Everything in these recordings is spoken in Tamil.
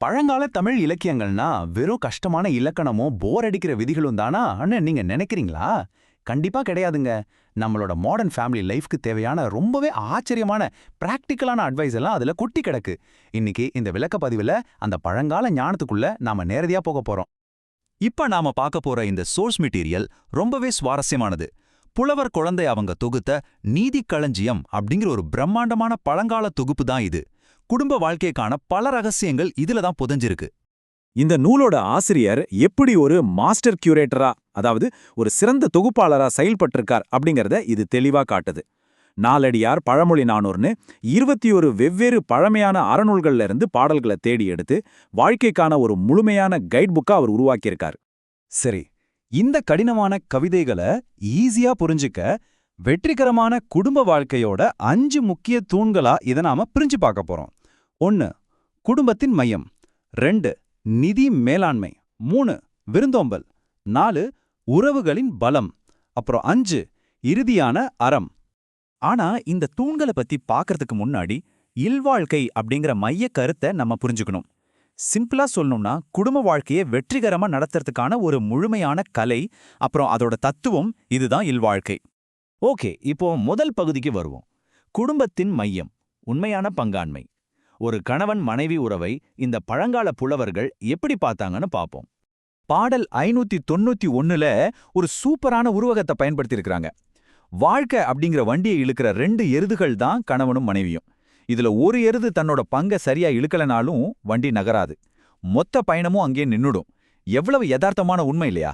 பழங்கால தமிழ் இலக்கியங்கள்னா வெறும் கஷ்டமான இலக்கணமோ போர் அடிக்கிற விதிகளும் தானா நீங்க நினைக்கிறீங்களா? கண்டிப்பா கிடையாதுங்க. நம்மளோட மாடர்ன் ஃபேமிலி லைஃப்க்கு தேவையான ரொம்பவே ஆச்சரியமான பிராக்டிக்கலான அட்வைஸ் எல்லாம் அதுல கொட்டி கிடக்கு. இன்னைக்கு இந்த விளக்க பதிவுல அந்த பழங்கால ஞானத்துக்குள்ள நாம நேரடியா போக போறோம். இப்ப நாம பார்க்க போற இந்த சோர்ஸ் மெட்டீரியல் ரொம்பவே சுவாரஸ்யமானது. புலவர் குழந்தை அவங்க தொகுத்த நீதி களஞ்சியம் அப்படிங்கிற ஒரு பிரம்மாண்டமான பழங்கால தொகுப்பு தான் இது. குடும்ப வாழ்க்கைக்கான பல ரகசியங்கள் இதுல தான் புதைஞ்சிருக்கு. இந்த நூலோட ஆசிரியர் எப்படி ஒரு மாஸ்டர் கியூரேட்டரா, அதாவது ஒரு சிறந்த தொகுப்பாளரா செயல்பட்டிருக்கார் அப்படிங்கறத இது தெளிவா காட்டுது. நாலடியார், பழமொழி 400ன்னு 21 வெவ்வேறு பழமையான அறநூல்கள்ல இருந்து பாடல்களை தேடி எடுத்து வாழ்க்கைக்கான ஒரு முழுமையான கைட் புக்கா அவர் உருவாக்கியிருக்கார். சரி, இந்த கடினமான கவிதைகளை ஈஸியா புரிஞ்சுக்க வெற்றிகரமான குடும்ப வாழ்க்கையோட 5 முக்கிய தூண்களா இதை நாம பிரிஞ்சு பார்க்க போறோம். 1. குடும்பத்தின் மையம். 2. நிதி மேலாண்மை. 3. விருந்தோம்பல். 4. உறவுகளின் பலம். அப்புறம் 5. இறுதியான அறம். ஆனா இந்த தூண்களை பத்தி பார்க்கறதுக்கு முன்னாடி இல்வாழ்க்கை அப்படிங்கிற மைய கருத்தை நம்ம புரிஞ்சுக்கணும். சிம்பிளா சொல்லணும்னா குடும்ப வாழ்க்கையை வெற்றிகரமா நடத்துறதுக்கான ஒரு முழுமையான கலை, அப்புறம் அதோட தத்துவம் இதுதான் இல்வாழ்க்கை. ஓகே, இப்போ முதல் பகுதிக்கு வருவோம். குடும்பத்தின் மையம், உண்மையான பங்காண்மை. ஒரு கணவன் மனைவி உறவை இந்த பழங்கால புலவர்கள் எப்படி பார்த்தாங்கன்னு பார்ப்போம். பாடல் 591ல ஒரு சூப்பரான உருவகத்தை பயன்படுத்தியிருக்கிறாங்க. வாழ்க்கை அப்படிங்கிற வண்டியை இழுக்கிற 2 எருதுகள் தான் கணவனும் மனைவியும். இதுல ஒரு எருது தன்னோட பங்கை சரியா இழுக்கலனாலும் வண்டி நகராது. மொத்த பயணமும் அங்கே நின்னுடும். எவ்வளவு யதார்த்தமான உண்மை இல்லையா?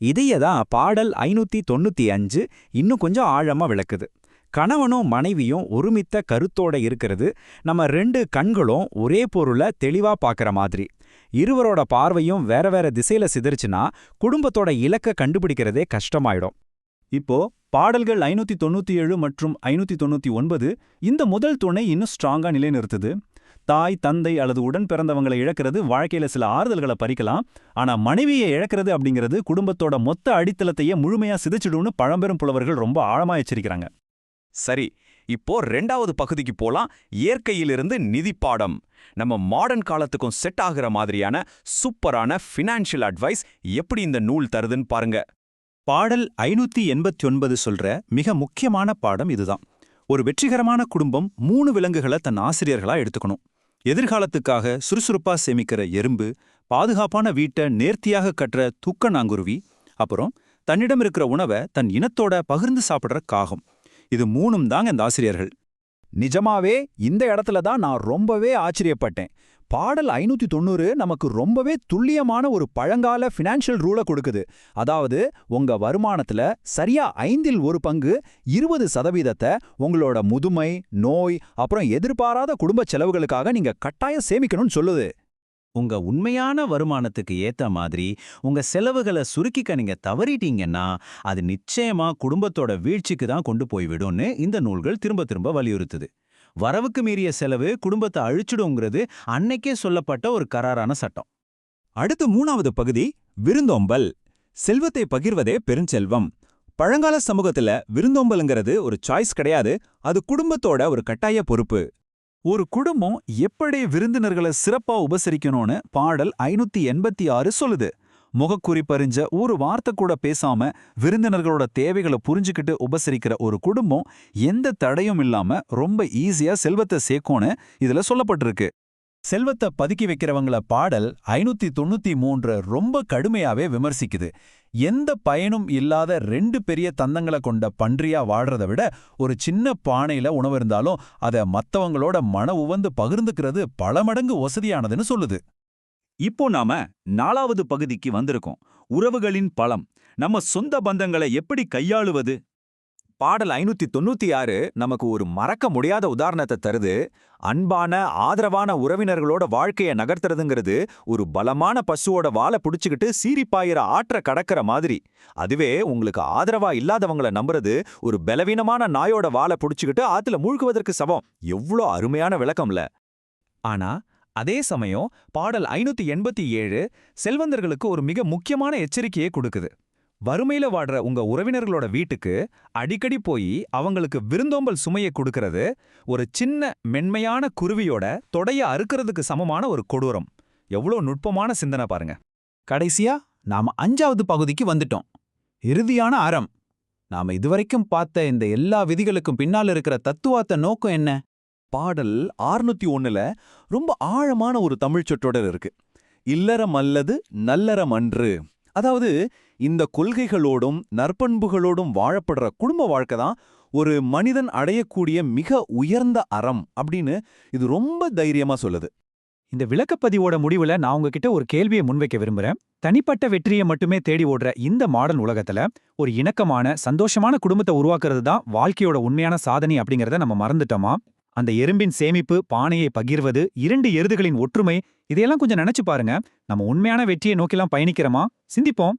இதையே தான் பாடல் 595 இன்னும் கொஞ்சம் ஆழமா விளக்குது. கணவனும் மனைவியும் ஒருமித்த கருத்தோட இருக்கிறது, நம்ம 2 கண்களும் ஒரே பொருளை தெளிவா பார்க்கற மாதிரி. இருவரோட பார்வையும் வேற வேற திசையில சிதறிச்சுன்னா குடும்பத்தோட இலக்க கண்டுபிடிக்கிறதே கஷ்டமாயிடும். இப்போ பாடல்கள் 597 மற்றும் 599 இந்த முதல் துணை இன்னும் ஸ்ட்ராங்கா நிலைநிறுத்துது. தாய், தந்தை அல்லது உடன் பிறந்தவங்களை இழக்கிறது வாழ்க்கையில சில ஆறுதல்களை பறிக்கலாம். ஆனா மனைவியை இழக்கிறது அப்படிங்கிறது குடும்பத்தோட மொத்த அடித்தளத்தையே முழுமையா சிதைச்சிடும்னு பழம்பெரும் புலவர்கள் ரொம்ப ஆழமா எச்சரிக்கிறாங்க. சரி, இப்போ 2வது பகுதிக்கு போலாம். இயற்கையிலிருந்து நிதி பாடம். நம்ம மாடர்ன் காலத்துக்கும் செட் ஆகிற மாதிரியான சூப்பரான ஃபினான்ஷியல் அட்வைஸ் எப்படி இந்த நூல் தருதுன்னு பாருங்க. பாடல் 589 சொல்ற மிக முக்கியமான பாடம் இதுதான். ஒரு வெற்றிகரமான குடும்பம் 3 விலங்குகளை தன் ஆசிரியர்களா எடுத்துக்கணும். எதிர்காலத்துக்காக சுறுசுறுப்பா சேமிக்கிற எறும்பு, பாதுகாப்பான வீட்டை நேர்த்தியாக கட்டுற தூக்கணாங்குருவி, அப்புறம் தன்னிடம் இருக்கிற உணவை தன் இனத்தோட பகிர்ந்து சாப்பிடுற காகம். இது 3ம் தாங்க இந்த ஆசிரியர்கள். நிஜமாவே இந்த இடத்துல தான் நான் ரொம்பவே ஆச்சரியப்பட்டேன். பாடல் 590 நமக்கு ரொம்பவே துல்லியமான ஒரு பழங்கால ஃபினான்ஷியல் ரூலை கொடுக்குது. அதாவது உங்க வருமானத்துல சரியா 5ல் 1 பங்கு 20% உங்களோட முதுமை, நோய், அப்புறம் எதிர்பாராத குடும்ப செலவுகளுக்காக நீங்க கட்டாயம் சேமிக்கணும்னு சொல்லுது. உங்க உண்மையான வருமானத்துக்கு ஏத்த மாதிரி உங்க செலவுகளை சுருக்கிக்க நீங்க தவறிட்டீங்கன்னா அது நிச்சயமா குடும்பத்தோட வீழ்ச்சிக்கு தான் கொண்டு போய்விடும்னு இந்த நூல்கள் திரும்ப திரும்ப வலியுறுத்துது. வரவுக்கு மீறிய செலவு குடும்பத்தை அழிச்சிடுங்கிறது அன்னைக்கே சொல்லப்பட்ட ஒரு கராரான சட்டம். அடுத்து 3வது பகுதி விருந்தோம்பல். செல்வத்தை பகிர்வதே பெருஞ்செல்வம். பழங்கால சமூகத்துல விருந்தோம்பலுங்கிறது ஒரு சாய்ஸ் கிடையாது, அது குடும்பத்தோட ஒரு கட்டாய பொறுப்பு. ஒரு குடும்பம் எப்படி விருந்தினர்களை சிறப்பா உபசரிக்கணும்னு பாடல் 586 சொல்லுது. முகக்குறிப்பறிஞ்ச ஒரு வார்த்தை கூட பேசாம விருந்தினர்களோட தேவைகளை புரிஞ்சுக்கிட்டு உபசரிக்கிற ஒரு குடும்பம் எந்த தடையும் இல்லாம ரொம்ப ஈஸியா செல்வத்தை சேர்க்கும்னு இதுல சொல்லப்பட்டிருக்கு. செல்வத்தை பதுக்கி வைக்கிறவங்கள பாடல் 593 ரொம்ப கடுமையாவே விமர்சிக்குது. எந்த பயனும் இல்லாத 2 பெரிய தந்தங்களை கொண்ட பன்றியா வாழ்றத விட ஒரு சின்ன பானையில உணவு இருந்தாலும் அதை மத்தவங்களோட மன உவந்து பகிர்ந்துக்கிறது பல மடங்கு வசதியானதுன்னு சொல்லுது. இப்போ நாம 4வது பகுதிக்கு வந்திருக்கோம். உறவுகளின் பலம். நம்ம சொந்த பந்தங்களை எப்படி கையாளுவது? பாடல் 596 நமக்கு ஒரு மறக்க முடியாத உதாரணத்தை தருது. அன்பான ஆதரவான உறவினர்களோட வாழ்க்கையை நகர்த்துறதுங்கிறது ஒரு பலமான பசுவோட வாலை புடிச்சுக்கிட்டு சீரிப்பாயிர ஆற்ற கடக்கிற மாதிரி. அதுவே உங்களுக்கு ஆதரவா இல்லாதவங்களை நம்புறது ஒரு பலவீனமான நாயோட வாலை புடிச்சுக்கிட்டு ஆத்துல மூழ்குவதற்கு சமம். எவ்வளோ அருமையான விளக்கம்ல. ஆனா அதே சமயம் பாடல் 587 செல்வந்தர்களுக்கு ஒரு மிக முக்கியமான எச்சரிக்கையை கொடுக்குது. வறுமையில வாடுற உங்க உறவினர்களோட வீட்டுக்கு அடிக்கடி போய் அவங்களுக்கு விருந்தோம்பல் சுமையை கொடுக்கறது ஒரு சின்ன மென்மையான குருவியோட தொடைய அறுக்கிறதுக்கு சமமான ஒரு கொடூரம். எவ்வளோ நுட்பமான சிந்தனை பாருங்க. கடைசியா நாம 5வது பகுதிக்கு வந்துட்டோம். இறுதியான அறம். நாம இதுவரைக்கும் பார்த்த இந்த எல்லா விதிகளுக்கும் பின்னால் இருக்கிற தத்துவார்த்த நோக்கம் என்ன? பாடல் 601ல ரொம்ப ஆழமான ஒரு தமிழ்ச் சொற்றொடர் இருக்கு. இல்லறம் அல்லது நல்லறம் அன்று. அதாவது இந்த கொள்கைகளோடும் நற்பண்புகளோடும் வாழப்படுற குடும்ப வாழ்க்கை தான் ஒரு மனிதன் அடையக்கூடிய மிக உயர்ந்த அறம் அப்படின்னு இது ரொம்ப தைரியமா சொல்லுது. இந்த விளக்கப்பதிவோட முடிவுல நான் உங்ககிட்ட ஒரு கேள்வியை முன்வைக்க விரும்புறேன். தனிப்பட்ட வெற்றியை மட்டுமே தேடி ஓடுற இந்த மாடர்ன் உலகத்துல ஒரு இணக்கமான சந்தோஷமான குடும்பத்தை உருவாக்குறது தான் வாழ்க்கையோட உண்மையான சாதனை அப்படிங்கறத நம்ம மறந்துட்டோமா? அந்த எறும்பின் சேமிப்பு, பானையை பகிர்வது, 2 எருதுகளின் ஒற்றுமை, இதையெல்லாம் கொஞ்சம் நினைச்சு பாருங்க. நம்ம உண்மையான வெற்றியை நோக்கிலாம் பயணிக்கிறோமா? சிந்திப்போம்.